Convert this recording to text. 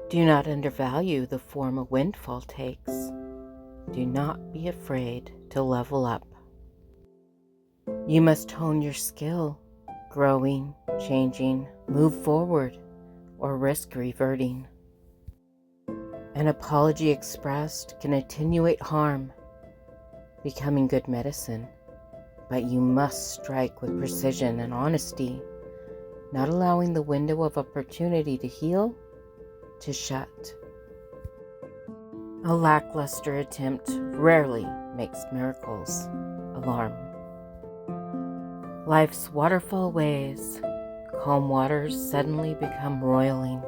Do not undervalue the form a windfall takes. Do not be afraid to level up. You must hone your skill, growing, changing, move forward, or risk reverting. An apology expressed can attenuate harm, becoming good medicine, but you must strike with precision and honesty, not allowing the window of opportunity to heal to shut. A lackluster attempt rarely makes miracles. Alarm. Life's waterfall ways, calm waters suddenly become roiling.